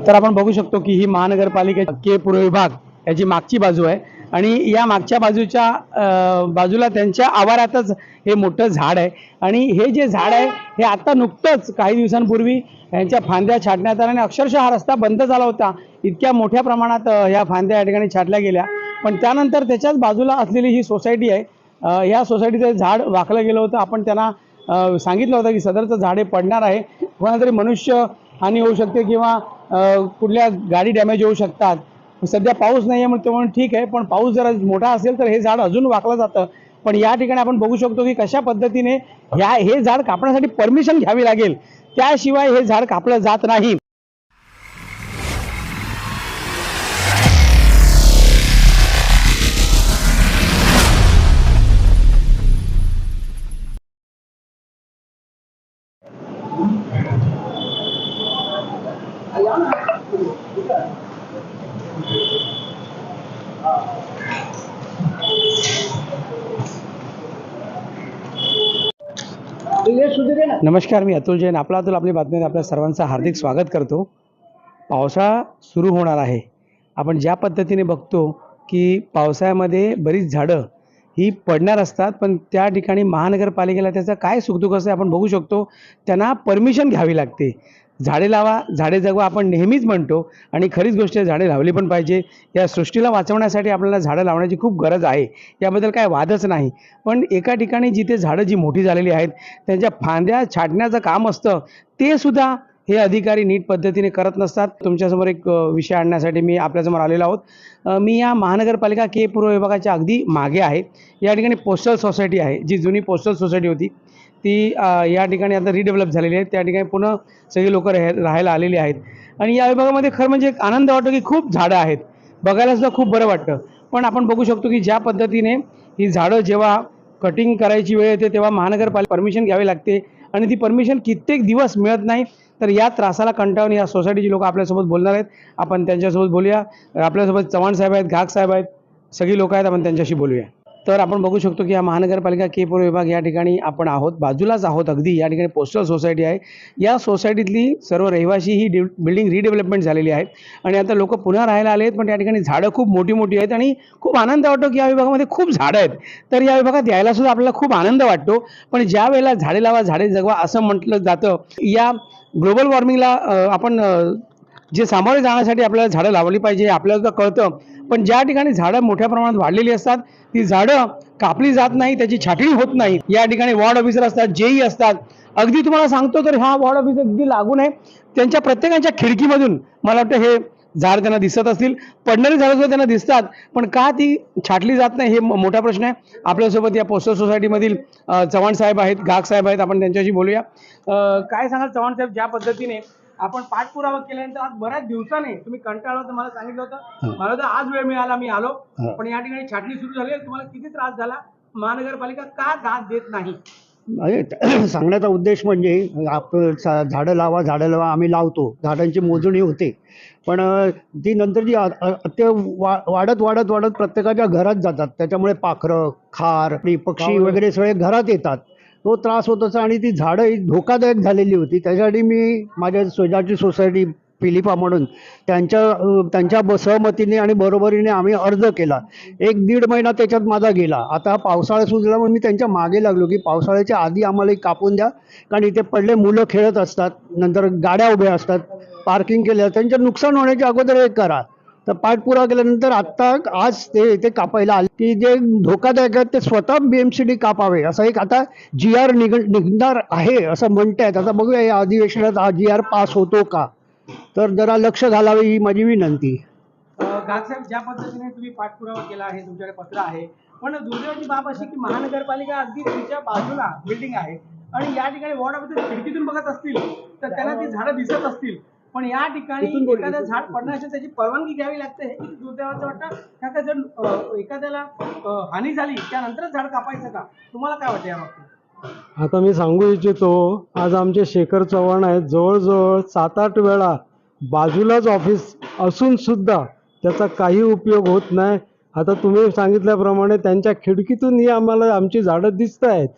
तर आपण बघू शकतो की ही महानगरपालिकेचे पूर्व विभाग याची मागची बाजू आहे आणि या मागच्या बाजूच्या बाजूला त्यांच्या आवारातच हे मोठं झाड आहे आणि हे जे झाड आहे हे आता नुकतंच काही दिवसांपूर्वी यांच्या फांद्या छाटण्यात आल्या आणि अक्षरशः हा रस्ता बंद झाला होता. इतक्या मोठ्या प्रमाणात ह्या फांद्या या ठिकाणी छाटल्या गेल्या, पण त्यानंतर त्याच्याच बाजूला असलेली ही सोसायटी आहे. या सोसायटीचं झाड वाकलं गेलं होतं. आपण त्यांना सांगितलं होतं की सदरचं झाड हे पडणार आहे, कोणाला तरी मनुष्य हानी होऊ शकते किंवा कुठल्या गाडी डॅमेज होऊ शकतात. सध्या पाऊस नाही आहे म्हणून ठीक आहे, पण पाऊस जर मोठा असेल तर हे झाड अजून वाकलं जातं. पण या ठिकाणी आपण बघू शकतो की कशा पद्धतीने हे झाड कापण्यासाठी परमिशन घ्यावी लागेल, त्याशिवाय हे झाड कापलं जात नाही. नमस्कार, मी अतुल जैन. आपली बातमीमध्ये आपल्या सर्वांचं हार्दिक स्वागत करतो. पावसाळा सुरू होणार आहे. आपण ज्या पद्धतीने बघतो की पावसाळ्यामध्ये बरीच झाडं ही पडणार असतात, पण त्या ठिकाणी महानगरपालिकेला त्याचं काय सुखदुःख असं आपण बघू शकतो. त्यांना परमिशन घ्यावी लागते. झाडे लावा, झाडे जगवा आपण नेहमीच म्हणतो आणि खरीच गोष्ट आहे, झाडे लावली पण पाहिजे. या सृष्टीला वाचवण्यासाठी आपल्याला झाडं लावण्याची खूप गरज आहे, याबद्दल काय वादच नाही. पण एका ठिकाणी जिथे झाडं जी मोठी झालेली आहेत त्यांच्या फांद्या छाटण्याचं काम असतं, ते सुद्धा हे अधिकारी नीट पद्धतीने करत नसतात. तुमच्यासमोर एक विषय आणण्यासाठी मी आपल्यासमोर आलेलो आहोत. मी या महानगरपालिका के पूर्व विभागाच्या अगदी मागे आहे. या ठिकाणी पोस्टल सोसायटी आहे, जी जुनी पोस्टल सोसायटी होती ती या ठिकाणी आता रिडेव्हलप झालेली आहे. त्या ठिकाणी पुन्हा सगळी लोकं राहायला आलेली आहेत आणि या विभागामध्ये खरं म्हणजे एक आनंद वाटतो की खूप झाडं आहेत, बघायला सुद्धा खूप बरं वाटतं. पण आपण बघू शकतो की ज्या पद्धतीने ही झाडं जेव्हा कटिंग करायची वेळ येते तेव्हा महानगरपालिका परमिशन घ्यावी लागते आणि ती परमिशन कित्येक दिवस मिळत नाही. तर या त्रासाला कंटाळून या सोसायटीची लोक आपल्यासोबत बोलणार आहेत. आपण त्यांच्यासोबत बोलूया. आपल्यासोबत चव्हाण साहेब आहेत, घाग साहेब आहेत, सगळी लोक आहेत. आपण त्यांच्याशी बोलूया. तर आपण बघू शकतो की या महानगरपालिका के पूर्व विभाग या ठिकाणी आपण आहोत, बाजूलाच आहोत अगदी. या ठिकाणी पोस्टल सोसायटी आहे. या सोसायटीतली सर्व रहिवासी ही बिल्डिंग रिडेव्हलपमेंट झालेली आहे आणि आता लोक पुन्हा राहायला आले आहेत. पण या ठिकाणी झाडं खूप मोठी मोठी आहेत आणि खूप आनंद वाटतो की या विभागामध्ये खूप झाडं आहेत. तर या विभागात यायला सुद्धा आपल्याला खूप आनंद वाटतो. पण ज्या वेळेला झाडे लावा, झाडे जगवा असं म्हटलं जातं, या ग्लोबल वॉर्मिंगला आपण जे सामोरे जाण्यासाठी आपल्याला झाडं लावली पाहिजे आपल्याला कळतं. पण ज्या ठिकाणी झाडं मोठ्या प्रमाणात वाढलेली असतात ती झाडं कापली जात नाही, त्याची छाटणी होत नाही. या ठिकाणी वॉर्ड ऑफिसर असतात, जेई असतात. अगदी तुम्हाला सांगतो तर हा वॉर्ड ऑफिसर अगदी लागून आहे. त्यांच्या प्रत्येकाच्या खिडकीमधून मला वाटतं हे झाड त्यांना दिसत असतील. पडणारी झाडं सुद्धा त्यांना दिसतात, पण का ती छाटली जात नाही हे मोठा प्रश्न आहे. आपल्यासोबत या पोस्टल सोसायटीमधील चव्हाण साहेब आहेत, घाग साहेब आहेत. आपण त्यांच्याशी बोलूया. काय सांगाल चव्हाण साहेब, ज्या पद्धतीने आपण पाठपुरावा केल्यानंतर आज बऱ्याच दिवसाने तुम्ही कंटाळलो तर मला सांगितलं होतं, मला तर आज वेळ मिळाला मी आलो, पण या ठिकाणी छाटणी सुरू झाली. तुम्हाला किती त्रास झाला? महानगरपालिका का दाद देत नाही? सांगण्याचा उद्देश म्हणजे आपण झाडं लावा आम्ही लावतो, झाडांची मोजणी होते, पण ती नंतर जी वाढत प्रत्येकाच्या घरात जातात. त्याच्यामुळे पाखरं, खार, पक्षी वगैरे सगळे घरात येतात. तो त्रास होत असा आणि ती झाडं धोकादायक झालेली होती. त्याच्यासाठी मी माझ्या शेजारची सोसायटी फिलिपा म्हणून त्यांच्या सहमतीने आणि बरोबरीने आम्ही अर्ज केला. 1-1.5 महिना त्याच्यात माझा गेला. आता पावसाळा सुरू झाला म्हणून मी त्यांच्या मागे लागलो की पावसाळ्याच्या आधी आम्हाला एक कापून द्या, कारण इथे पडले मुलं खेळत असतात, नंतर गाड्या उभ्या असतात, पार्किंग केल्या, त्यांचं नुकसान होण्याच्या अगोदर एक करा. तर पाठपुरावा केल्यानंतर आत्ता आज ते कापायला आले की जे धोकादायक आहेत ते स्वतः BMCD कापावे, असं एक आता GR निघणार आहे असं म्हणतायत. आता बघूया या अधिवेशनात हा GR पास होतो का, तर जरा लक्ष घालावे ही माझी विनंती. घाग साहेब, ज्या पद्धतीने तुम्ही पाठपुरावा केला आहे, तुमच्याकडे पत्र आहे, पण दुर्दैवाची बाब अशी की महानगरपालिका अगदी तुमच्या बाजूला बिल्डिंग आहे आणि या ठिकाणी वॉर्ड ऑफिसर खिडकीतून बघत असतील तर त्यांना ती झाडं दिसत असतील, पण या ठिकाणी एखादं झाड पडण्याची त्याची परवानगी घ्यावी लागते. हे किती दुर्दैवाचं वाटतं. का जर एखाद्याला हानी झाली त्यानंतरच झाड कापायचं का? तुम्हाला काय वाटतं या बाबतीत? आता मी सांगू इच्छितो, आज आमचे शेखर चव्हाण आहेत, जवळजवळ 7-8 वेळा बाजूलाच ऑफिस असून सुद्धा त्याचा काही उपयोग होत नाही. आता तुम्ही सांगितल्याप्रमाणे त्यांच्या खिडकीतूनही आम्हाला आमची झाडं दिसत आहेत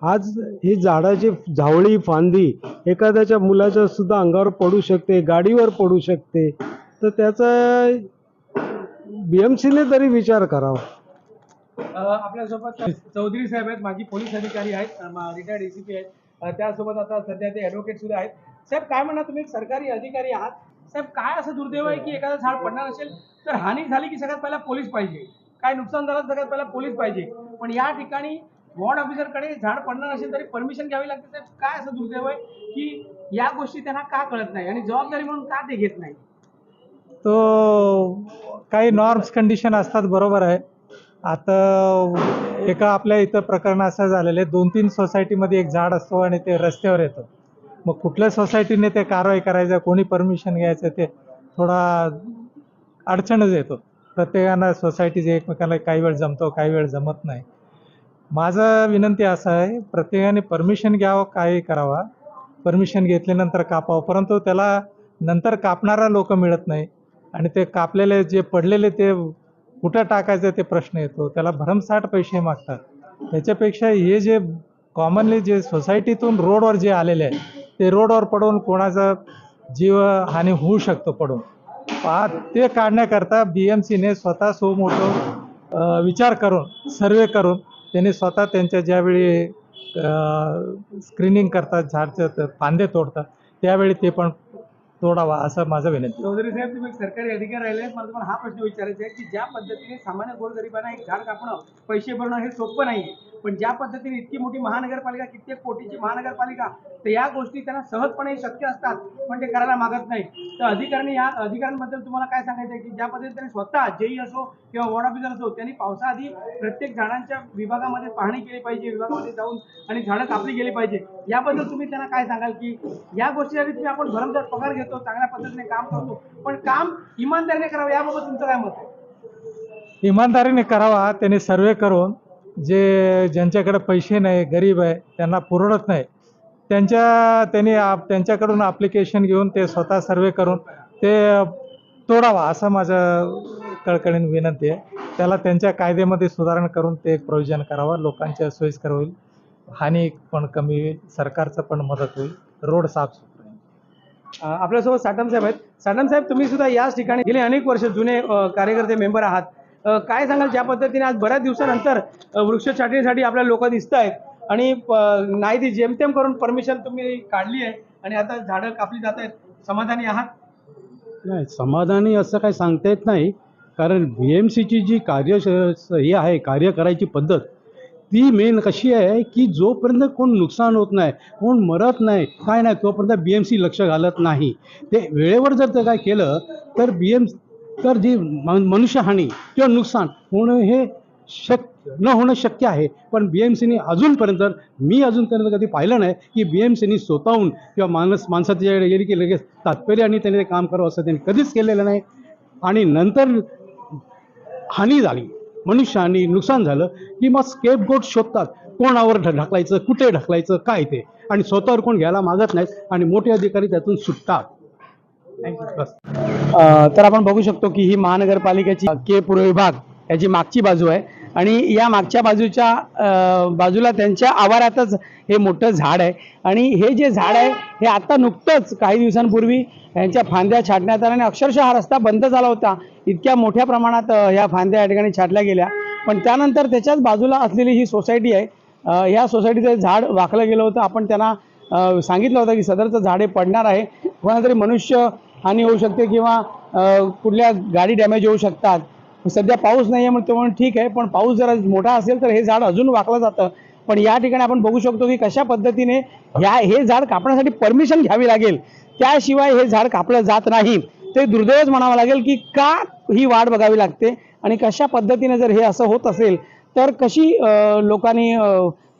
आज ही झाडाची झावळी फांदी एखाद्याच्या मुलाच्या सुद्धा अंगावर पडू शकते, गाडीवर पडू शकते. तर त्याचा BMCने तरी विचार करावा. आपल्यासोबत चौधरी साहेब आहेत, माजी पोलीस अधिकारी आहेत, रिटायर्ड ACP आहेत. त्यासोबत आता सध्या ते ॲडव्होकेट सुद्धा आहेत. साहेब काय म्हणा, तुम्ही एक सरकारी अधिकारी आहात. साहेब काय असं दुर्दैव आहे की एखादं झाड पडणार असेल तर हानी झाली की सगळ्यात पहिला पोलीस पाहिजे, काय नुकसान झालं सगळ्यात पहिला पोलीस पाहिजे, पण या ठिकाणी वॉर्ड ऑफिसरकडे झाड पडणार असेल तरी परमिशन घ्यावी लागते. साहेब काय असं दुर्दैव आहे की या गोष्टी त्यांना का कळत नाही आणि जबाबदारी म्हणून का ते घेत नाही? तो काही नॉर्म्स कंडिशन असतात, बरोबर आहे. आता एका आपल्या इथं प्रकरण असं झालेलं आहे, 2-3 सोसायटीमध्ये एक झाड असतो आणि ते रस्त्यावर येतं. मग कुठल्या सोसायटीने ते कारवाई करायचं, कोणी परमिशन घ्यायचं, ते थोडा अडचणच येतो. प्रत्येकानं सोसायटीचे एकमेकांना काही वेळ जमतो, काही वेळ जमत नाही. माझं विनंती असं आहे, प्रत्येकाने परमिशन घ्यावं, काही करावा, परमिशन घेतल्यानंतर कापावं. परंतु त्याला नंतर कापणारा लोक मिळत नाही आणि ते कापलेले जे पडलेले ते कुठं टाकायचं ते प्रश्न येतो. त्याला भरमसाठ पैसे मागतात. त्याच्यापेक्षा हे जे कॉमनली जे सोसायटीतून रोडवर जे आलेले आहे ते रोडवर पडून कोणाचा जीवहानी होऊ शकतो पडून, ते काढण्याकरता BMCने स्वतः मोठं विचार करून, सर्वे करून, त्यांनी स्वतः त्यांच्या ज्यावेळी स्क्रीनिंग करतात, झाडचं फांदे तोडतात, त्यावेळी ते पण तोडावा असं माझं विनंती. चौधरी साहेब, तुम्ही एक सरकारी अधिकारी राहिले आहेत, मला तुम्हाला हा प्रश्न विचारायचा आहे की ज्या पद्धतीने सामान्य गोरगरिबांना एक झाड कापणं, पैसे भरणं हे सोपं नाही, पण ज्या पद्धतीने इतकी मोठी महानगरपालिका, कित्येक कोटीची महानगरपालिका, तर या गोष्टी त्यांना सहजपणे शक्य असतात पण ते करायला मागत नाही. तर अधिकाऱ्यांनी, या अधिकाऱ्यांबद्दल तुम्हाला काय सांगायचं आहे की ज्या पद्धतीने स्वतः जेई असो किंवा वॉर्ड ऑफिसर असो, त्यांनी पावसाआधी प्रत्येक झाडांच्या विभागामध्ये पाहणी केली पाहिजे, विभागामध्ये जाऊन आणि झाडं कापली गेली पाहिजे, याबद्दल तुम्ही त्यांना काय सांगाल की या गोष्टीसाठी तुम्ही आपण भरमसाठ पगार घेतो, चांगल्या पद्धतीने काम करतो, पण काम इमानदारीने करावं, याबाबत तुमचं काय मत आहे? इमानदारीने करावा. त्याने सर्वे करून, जे ज्यांच्याकडे पैसे नाही, गरीब आहे, त्यांना पुरवत नाही, त्यांच्याकडून ॲप्लिकेशन घेऊन ते स्वतः सर्वे करून ते तोडावा असं माझं कळकळीने विनंती आहे. त्याला त्यांच्या कायद्यामध्ये सुधारणा करून ते एक प्रोव्हिजन करावं, लोकांच्या सोयीस्कर होईल, हानी पण कमी होईल, सरकारचं पण मदत होईल, रोड साफसुथरं होईल. आपल्यासोबत साटम साहेब आहेत. साटम साहेब, तुम्ही सुद्धा याच ठिकाणी गेले अनेक वर्ष जुने कार्यकर्ते मेंबर आहात. काय सांगाल ज्या पद्धतीने आज बऱ्याच दिवसानंतर वृक्ष छाटणीसाठी आपल्याला लोक दिसत आहेत आणि नाही ती जेमतेम करून परमिशन तुम्ही काढली आहे आणि आता झाडं कापली जात आहेत, समाधानी आहात? नाही, समाधानी असं काही सांगता येत नाही, कारण BMCची जी हे आहे, कार्य करायची पद्धत, ती मेन कशी आहे की जोपर्यंत कोण नुकसान होत नाही, कोण मरत नाही, काय नाही, तोपर्यंत BMC लक्ष घालत नाही. ते वेळेवर जर ते काय केलं तर तर जी मनुष्यहानी किंवा नुकसान होणं हे न होणं शक्य आहे. पण BMCने मी अजूनपर्यंत कधी पाहिलं नाही की BMCने स्वतःहून किंवा माणसाच्या गेली की लगेच तात्पर्याने त्याने ते काम करावं असं त्यांनी कधीच केलेलं नाही. आणि नंतर हानी झाली, मनुष्यहानी, नुकसान झालं की मग स्केपगोट शोधतात, कोणावर ढकलायचं, कुठे ढकलायचं, काय ते, आणि स्वतःवर कोण घ्यायला मागत नाहीत आणि मोठे अधिकारी त्यातून सुटतात. बस. तर आपण बघू शकतो की ही महानगरपालिकेची पूर्व विभाग याची मागची बाजू आहे आणि या मागच्या बाजूला त्यांच्या आवारातच हे मोठं झाड आहे आणि हे जे झाड आहे हे आता नुकतंच काही दिवसांपूर्वी यांच्या फांद्या छाटण्यात आल्या आणि अक्षरशः हा रस्ता बंद झाला होता. इतक्या मोठ्या प्रमाणात ह्या फांद्या या ठिकाणी छाटल्या गेल्या, पण त्यानंतर त्याच्याच बाजूला असलेली ही सोसायटी आहे, ह्या सोसायटीचं झाड वाकलं गेलं होतं. आपण त्यांना सांगितलं होतं की सदरचं झाड हे पडणार आहे, कोणातरी मनुष्य हानी होऊ शकते किंवा कुठल्या गाडी डॅमेज होऊ शकतात. सध्या पाऊस नाही आहे म्हणून ठीक आहे, पण पाऊस जर मोठा असेल तर हे झाड अजून वाकलं जातं. पण या ठिकाणी आपण बघू शकतो की कशा पद्धतीने हे झाड कापण्यासाठी परमिशन घ्यावी लागेल, त्याशिवाय हे झाड कापलं जात नाही. ते दुर्दैवच म्हणावं लागेल की का ही वाट बघावी लागते आणि कशा पद्धतीने जर हे असं होत असेल तर कशी लोकांनी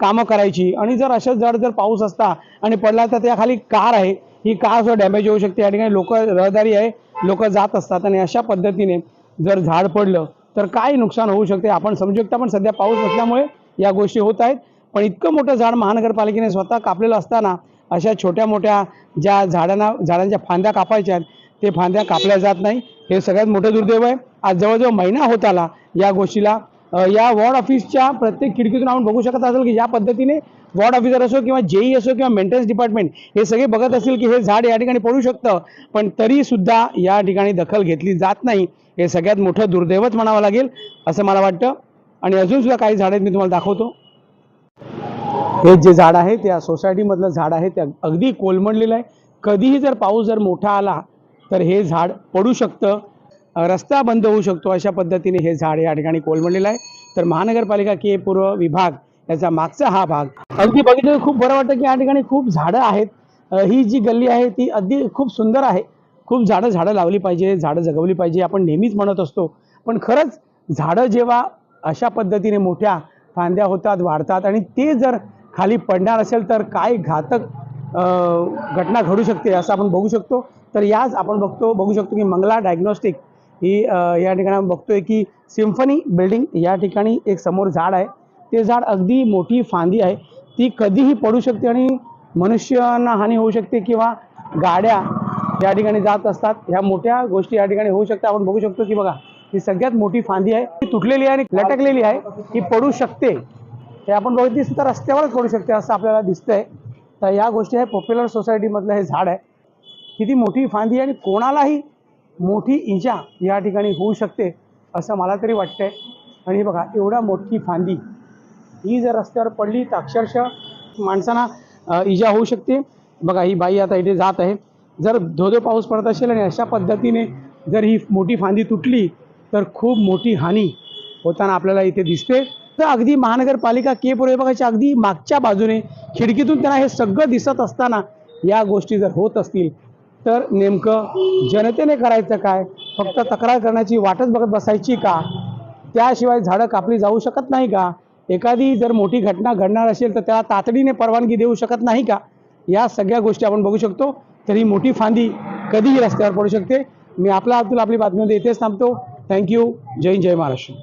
कामं करायची. आणि जर अशाच जर पाऊस असता आणि पडला तर त्याखाली कार आहे, ही कार सुद्धा डॅमेज होऊ शकते. या ठिकाणी रहदारी आहे, लोक जात असतात आणि अशा पद्धतीने जर झाड पडलं तर काय नुकसान होऊ शकते आपण समजू शकता. पण सध्या पाऊस नसल्यामुळे या गोष्टी होत आहेत. पण इतकं मोठं झाड महानगरपालिकेने स्वतः कापलेलं असताना अशा छोट्या मोठ्या ज्या झाडांच्या फांद्या कापायच्या आहेत ते फांद्या कापल्या जात नाही, हे सगळ्यात मोठं दुर्दैव आहे. आज जवळजवळ महिना होत आला या गोष्टीला या वॉर्ड ऑफिसच्या प्रत्येक खिडकीतून आपण बघू शकत असाल की ज्या पद्धतीने वॉर्ड ऑफिसर असो किंवा जेई असो किंवा मेंटेनन्स डिपार्टमेंट हे सगळे बघत असतील की हे झाड या ठिकाणी पडू शकतं, पण तरी सुद्धा या ठिकाणी दखल घेतली जात नाही. हे सगळ्यात मोठं दुर्दैवच म्हणावं लागेल असं मला वाटतं. आणि अजून सुद्धा काही झाड आहेत, मी तुम्हाला दाखवतो. हे जे झाड आहे त्या सोसायटीमधलं झाड आहे, ते अगदी कोलमडलेलं आहे. कधीही जर पाऊस जर मोठा आला तर हे झाड पडू शकतं, रस्ता बंद होऊ शकतो. अशा पद्धतीने हे झाड या ठिकाणी कोलमडलेलं आहे. तर महानगरपालिका के पूर्व विभाग याचा मागचा हा भाग अगदी बघितलं खूप बरं वाटतं की या ठिकाणी खूप झाडं आहेत. ही जी गल्ली आहे ती अगदी खूप सुंदर आहे. खूप झाडं लावली पाहिजे, झाडं जगवली पाहिजे, आपण नेहमीच म्हणत असतो. पण खरंच झाडं जेव्हा अशा पद्धतीने मोठ्या फांद्या होतात, वाढतात आणि ते जर खाली पडणार असेल तर काय घातक घटना घडू शकते असं आपण बघू शकतो. तर याच आपण बघू शकतो की मंगला डायग्नोस्टिक ही या ठिकाणी आपण बघतोय की सिम्फनी बिल्डिंग या ठिकाणी एक समोर झाड आहे. ते झाड अगदी मोठी फांदी आहे, ती कधीही पडू शकते आणि मनुष्यांना हानी होऊ शकते किंवा गाड्या या ठिकाणी जात असतात. ह्या मोठ्या गोष्टी या ठिकाणी होऊ शकतात. आपण बघू शकतो की बघा ही सगळ्यात मोठी फांदी आहे, ती तुटलेली आहे आणि लटकलेली आहे, ही पडू शकते. हे आपण बघितली सुद्धा रस्त्यावरच पडू शकते असं आपल्याला दिसतंय. तर या गोष्टी आहे. पॉप्युलर सोसायटीमधलं हे झाड आहे, किती मोठी फांदी आहे आणि कोणालाही मोठी इजा या ठिकाणी होऊ शकते असं मला तरी वाटतंय. आणि बघा एवढा मोठी फांदी ही जर रस्त्यावर पडली तर अक्षरशः माणसांना इजा होऊ शकते. बघा ही बाई आता इथे जात आहे. जर धोधो पाऊस पडत असेल आणि अशा पद्धतीने जर ही मोठी फांदी तुटली तर खूप मोठी हानी होताना आपल्याला इथे दिसते. तर अगदी महानगरपालिका के पूर्व विभागाच्या अगदी मागच्या बाजूने खिडकीतून त्यांना हे सगळं दिसत असताना या गोष्टी जर होत असतील तर नेमकं जनतेने करायचं काय? फक्त तक्रार करण्याची वाटच बघत बसायची का? त्याशिवाय झाडं कापली जाऊ शकत नाही का? एखादी जर मोठी घटना घडणार असेल तर त्याला तातडीने परवानगी देऊ शकत नाही का? या सगळ्या गोष्टी आपण बघू शकतो. तर ही मोठी फांदी कधीही रस्त्यावर पडू शकते. मी आपला अब्दुल आपली बातमीमध्ये इथेच थांबतो. थँक्यू. जय हिंद, जय महाराष्ट्र.